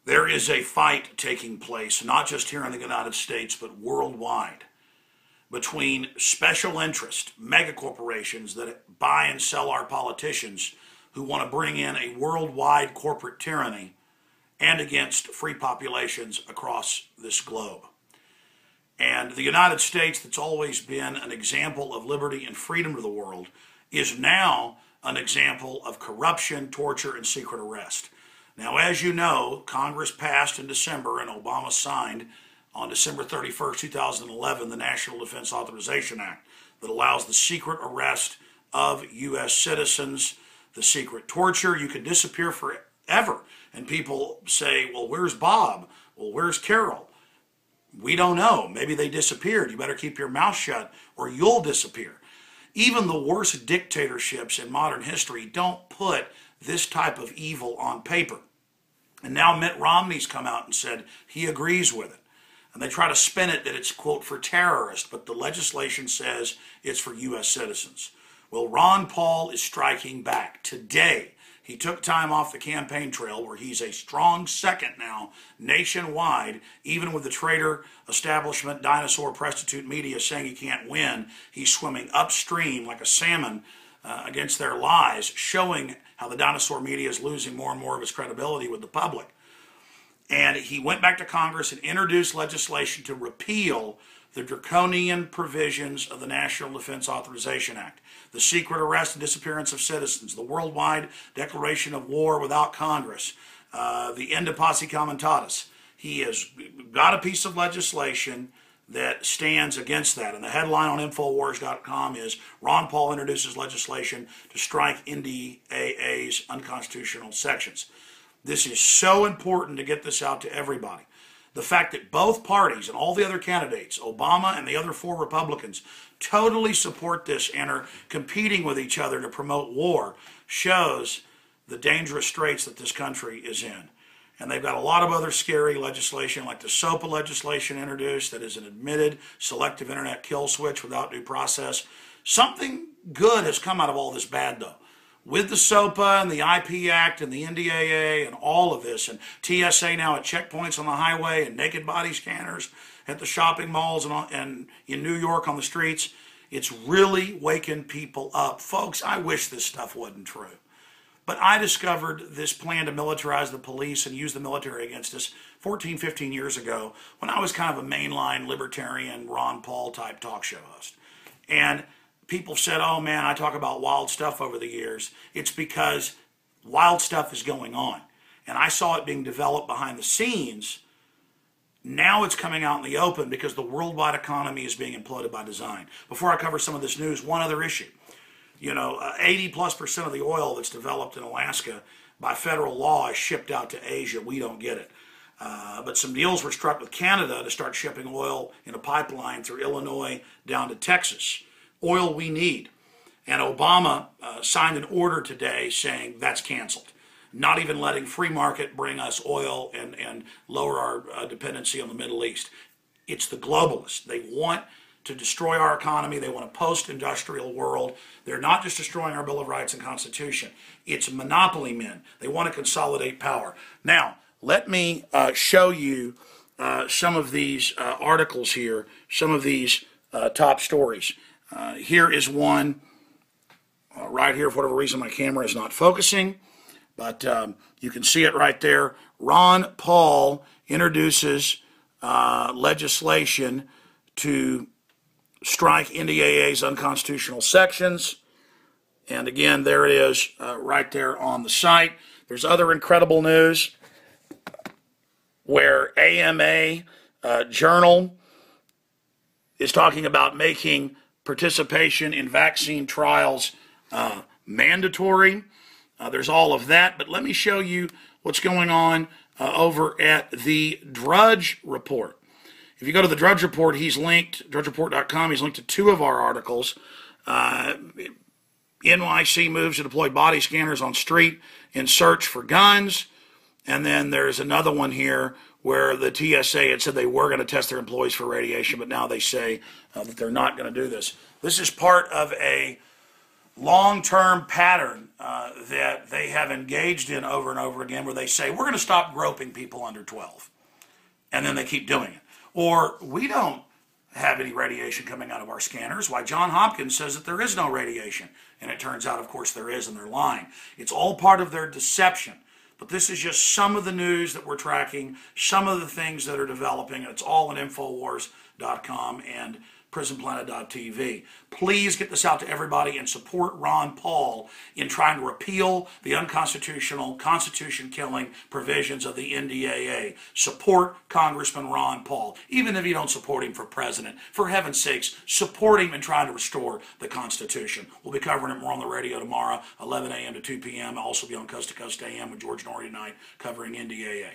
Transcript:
There is a fight taking place, not just here in the United States, but worldwide, between special interest megacorporations that buy and sell our politicians who want to bring in a worldwide corporate tyranny and against free populations across this globe. And the United States, that's always been an example of liberty and freedom to the world, is now an example of corruption, torture, and secret arrest. Now, as you know, Congress passed in December and Obama signed on December 31st, 2011, the National Defense Authorization Act that allows the secret arrest of U.S. citizens, the secret torture. You can disappear forever. And people say, well, where's Bob? Well, where's Carol? We don't know. Maybe they disappeared. You better keep your mouth shut or you'll disappear. Even the worst dictatorships in modern history don't put this type of evil on paper. And now Mitt Romney's come out and said he agrees with it. And they try to spin it that it's, quote, for terrorists, but the legislation says it's for U.S. citizens. Well, Ron Paul is striking back. Today, he took time off the campaign trail where he's a strong second now nationwide, even with the traitor establishment, dinosaur, prostitute media saying he can't win. He's swimming upstream like a salmon against their lies, showing how the dinosaur media is losing more and more of its credibility with the public. And he went back to Congress and introduced legislation to repeal the draconian provisions of the National Defense Authorization Act, the secret arrest and disappearance of citizens, the worldwide declaration of war without Congress, the end of posse comitatus. He has got a piece of legislation that stands against that. And the headline on Infowars.com is, Ron Paul introduces legislation to strike NDAA's unconstitutional sections. This is so important to get this out to everybody. The fact that both parties and all the other candidates, Obama and the other 4 Republicans, totally support this and are competing with each other to promote war shows the dangerous straits that this country is in. And they've got a lot of other scary legislation, like the SOPA legislation introduced that is an admitted selective internet kill switch without due process. Something good has come out of all this bad, though. With the SOPA and the IP Act and the NDAA and all of this, and TSA now at checkpoints on the highway and naked body scanners at the shopping malls and in New York on the streets, it's really waking people up. Folks, I wish this stuff wasn't true. But I discovered this plan to militarize the police and use the military against us 14, 15 years ago when I was kind of a mainline libertarian Ron Paul type talk show host. And people said, oh man, I talk about wild stuff over the years. It's because wild stuff is going on. And I saw it being developed behind the scenes. Now it's coming out in the open because the worldwide economy is being imploded by design. Before I cover some of this news, one other issue. You know, 80+% of the oil that's developed in Alaska by federal law is shipped out to Asia. We don't get it. But some deals were struck with Canada to start shipping oil in a pipeline through Illinois down to Texas. Oil we need. And Obama signed an order today saying that's canceled. Not even letting free market bring us oil and lower our dependency on the Middle East. It's the globalists. They want to destroy our economy. They want a post-industrial world. They're not just destroying our Bill of Rights and Constitution. It's monopoly men. They want to consolidate power. Now, let me show you some of these articles here, some of these top stories. Here is one right here. For whatever reason, my camera is not focusing, but you can see it right there. Ron Paul introduces legislation to strike NDAA's unconstitutional sections. And again, there it is right there on the site. There's other incredible news where AMA Journal is talking about making participation in vaccine trials mandatory. There's all of that, but let me show you what's going on over at the Drudge Report. If you go to the Drudge Report, he's linked, drudgereport.com, he's linked to 2 of our articles. NYC moves to deploy body scanners on street in search for guns. And then there's another one here where the TSA had said they were going to test their employees for radiation, but now they say that they're not going to do this. This is part of a long-term pattern that they have engaged in over and over again, where they say, we're going to stop groping people under 12. And then they keep doing it. Or, we don't have any radiation coming out of our scanners. Why, John Hopkins says that there is no radiation. And it turns out, of course, there is, and they're lying. It's all part of their deception. But this is just some of the news that we're tracking, some of the things that are developing. It's all at Infowars.com and prisonplanet.tv. Please get this out to everybody and support Ron Paul in trying to repeal the unconstitutional, constitution-killing provisions of the NDAA. Support Congressman Ron Paul. Even if you don't support him for president, for heaven's sakes, support him in trying to restore the Constitution. We'll be covering it more on the radio tomorrow, 11 a.m. to 2 p.m. I'll also be on Coast to Coast AM with George Norrie tonight, covering NDAA.